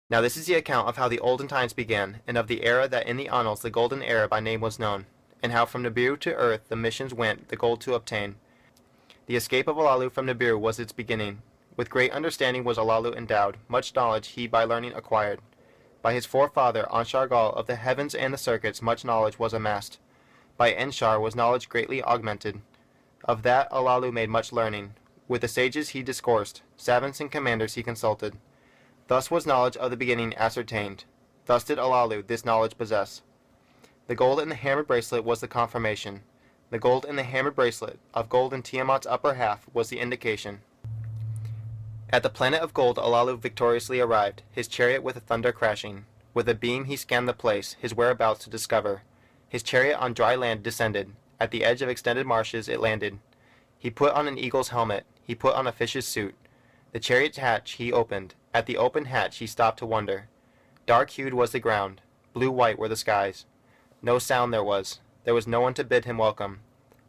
Now this is the account of how the olden times began, and of the era that in the annals the golden era by name was known, and how from Nibiru to earth the missions went the gold to obtain. The escape of Alalu from Nibiru was its beginning. With great understanding was Alalu endowed, much knowledge he by learning acquired. By his forefather Anshargal of the heavens and the circuits much knowledge was amassed. By Enshar was knowledge greatly augmented. Of that Alalu made much learning. With the sages he discoursed, savants and commanders he consulted. Thus was knowledge of the beginning ascertained. Thus did Alalu this knowledge possess. The gold in the hammer bracelet was the confirmation. The gold in the hammer bracelet, of gold in Tiamat's upper half, was the indication. At the planet of gold Alalu victoriously arrived, his chariot with a thunder crashing. With a beam he scanned the place, his whereabouts to discover. His chariot on dry land descended. At the edge of extended marshes it landed. He put on an eagle's helmet, he put on a fish's suit. The chariot's hatch he opened. At the open hatch he stopped to wonder. Dark-hued was the ground, blue-white were the skies. No sound there was no one to bid him welcome.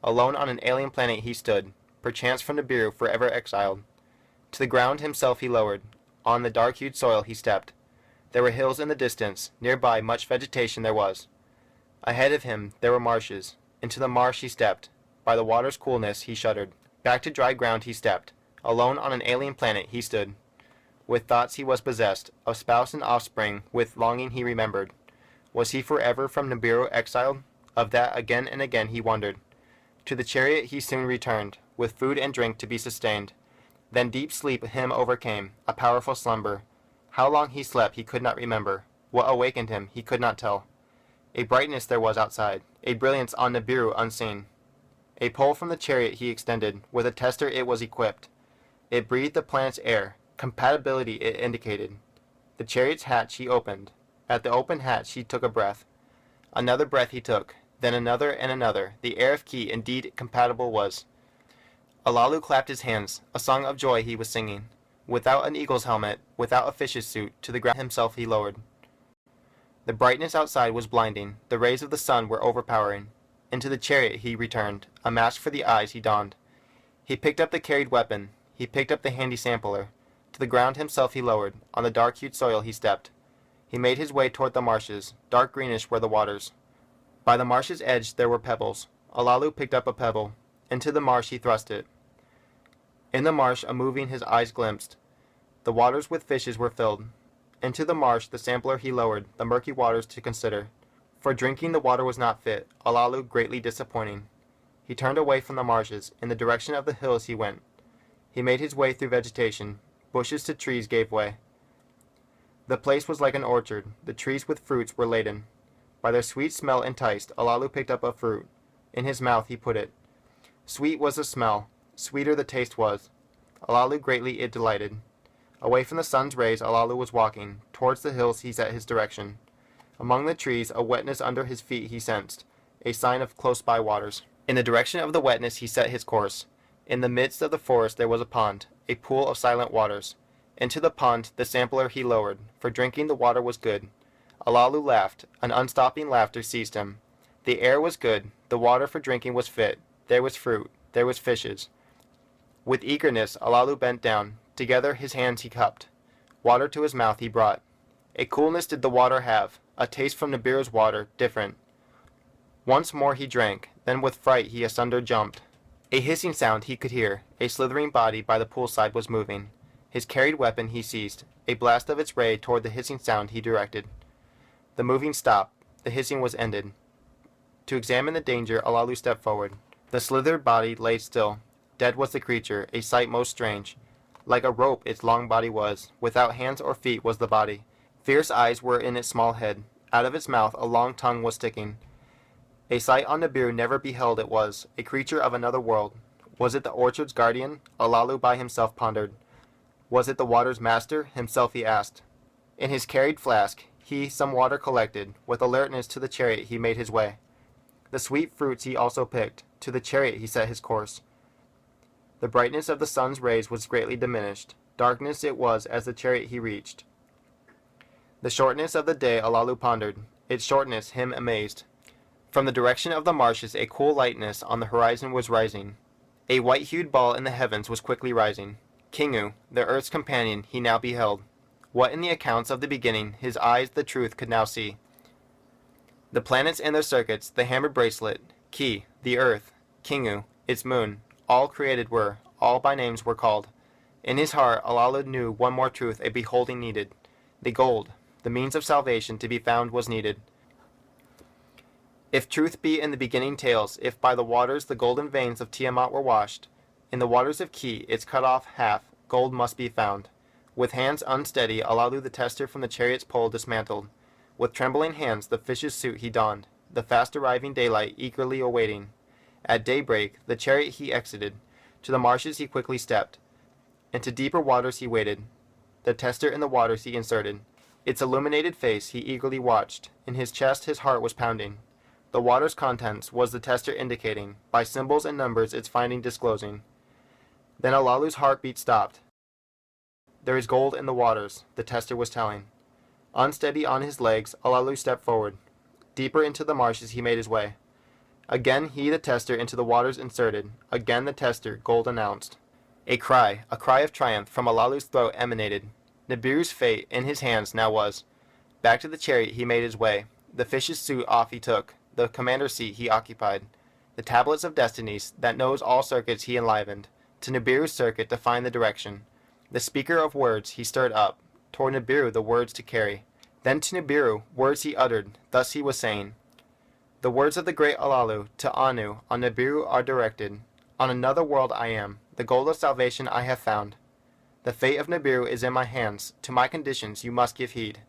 Alone on an alien planet he stood, perchance from Nibiru forever exiled. To the ground himself he lowered. On the dark-hued soil he stepped. There were hills in the distance, nearby much vegetation there was. Ahead of him there were marshes. Into the marsh he stepped. By the water's coolness he shuddered. Back to dry ground he stepped. Alone on an alien planet he stood. With thoughts he was possessed, of spouse and offspring, with longing he remembered. Was he forever from Nibiru exiled? Of that again and again he wondered. To the chariot he soon returned, with food and drink to be sustained. Then deep sleep him overcame, a powerful slumber. How long he slept he could not remember. What awakened him he could not tell. A brightness there was outside, a brilliance on Nibiru unseen. A pole from the chariot he extended, with a tester it was equipped. It breathed the planet's air, compatibility it indicated. The chariot's hatch he opened. At the open hatch he took a breath. Another breath he took, then another and another. The air of Ki indeed compatible was. Alalu clapped his hands. A song of joy he was singing. Without an eagle's helmet, without a fish's suit, to the ground himself he lowered. The brightness outside was blinding. The rays of the sun were overpowering. Into the chariot he returned. A mask for the eyes he donned. He picked up the carried weapon. He picked up the handy sampler. To the ground himself he lowered. On the dark-hued soil he stepped. He made his way toward the marshes. Dark greenish were the waters. By the marsh's edge there were pebbles. Alalu picked up a pebble. Into the marsh he thrust it. In the marsh a moving his eyes glimpsed. The waters with fishes were filled. Into the marsh the sampler he lowered, the murky waters to consider. For drinking the water was not fit, Alalu greatly disappointing. He turned away from the marshes. In the direction of the hills he went. He made his way through vegetation. Bushes to trees gave way. The place was like an orchard. The trees with fruits were laden. By their sweet smell enticed, Alalu picked up a fruit. In his mouth he put it. Sweet was the smell. Sweeter the taste was. Alalu greatly it delighted. Away from the sun's rays Alalu was walking. Towards the hills he set his direction. Among the trees a wetness under his feet he sensed, a sign of close-by waters. In the direction of the wetness he set his course. In the midst of the forest there was a pond, a pool of silent waters. Into the pond the sampler he lowered. For drinking the water was good. Alalu laughed. An unstopping laughter seized him. The air was good. The water for drinking was fit. There was fruit. There was fishes. With eagerness Alalu bent down. Together his hands he cupped. Water to his mouth he brought. A coolness did the water have. A taste from Nibiru's water, different. Once more he drank. Then with fright he asunder jumped. A hissing sound he could hear. A slithering body by the poolside was moving. His carried weapon he seized. A blast of its ray toward the hissing sound he directed. The moving stopped. The hissing was ended. To examine the danger Alalu stepped forward. The slithered body lay still. Dead was the creature, a sight most strange. Like a rope its long body was. Without hands or feet was the body. Fierce eyes were in its small head. Out of its mouth a long tongue was sticking. A sight on Nibiru never beheld it was. A creature of another world. Was it the orchard's guardian? Alalu by himself pondered. Was it the water's master? Himself he asked. In his carried flask he some water collected. With alertness to the chariot he made his way. The sweet fruits he also picked. To the chariot he set his course. The brightness of the sun's rays was greatly diminished. Darkness it was as the chariot he reached. The shortness of the day Alalu pondered. Its shortness him amazed. From the direction of the marshes a cool lightness on the horizon was rising. A white-hued ball in the heavens was quickly rising. Kingu, the earth's companion, he now beheld. What in the accounts of the beginning his eyes the truth could now see. The planets and their circuits, the hammered bracelet, Ki, the earth, Kingu, its moon, all created were, all by names were called. In his heart Alalu knew one more truth a beholding needed. The gold, the means of salvation to be found was needed. If truth be in the beginning tales, if by the waters the golden veins of Tiamat were washed, in the waters of Ki, its cut off half, gold must be found. With hands unsteady, Alalu the tester from the chariot's pole dismantled. With trembling hands the fish's suit he donned, the fast arriving daylight eagerly awaiting. At daybreak the chariot he exited, to the marshes he quickly stepped. Into deeper waters he waded. The tester in the waters he inserted. Its illuminated face he eagerly watched. In his chest his heart was pounding. The water's contents was the tester indicating, by symbols and numbers its finding disclosing. Then Alalu's heartbeat stopped. There is gold in the waters, the tester was telling. Unsteady on his legs, Alalu stepped forward. Deeper into the marshes he made his way. Again he the tester into the waters inserted. Again the tester, gold announced. A cry of triumph from Alalu's throat emanated. Nibiru's fate in his hands now was. Back to the chariot he made his way. The fish's suit off he took. The commander's seat he occupied. The tablets of destinies that knows all circuits he enlivened. To Nibiru's circuit to find the direction. The speaker of words he stirred up. Toward Nibiru the words to carry. Then to Nibiru words he uttered. Thus he was saying. The words of the great Alalu to Anu on Nibiru are directed. On another world I am. The gold of salvation I have found. The fate of Nibiru is in my hands. To my conditions you must give heed.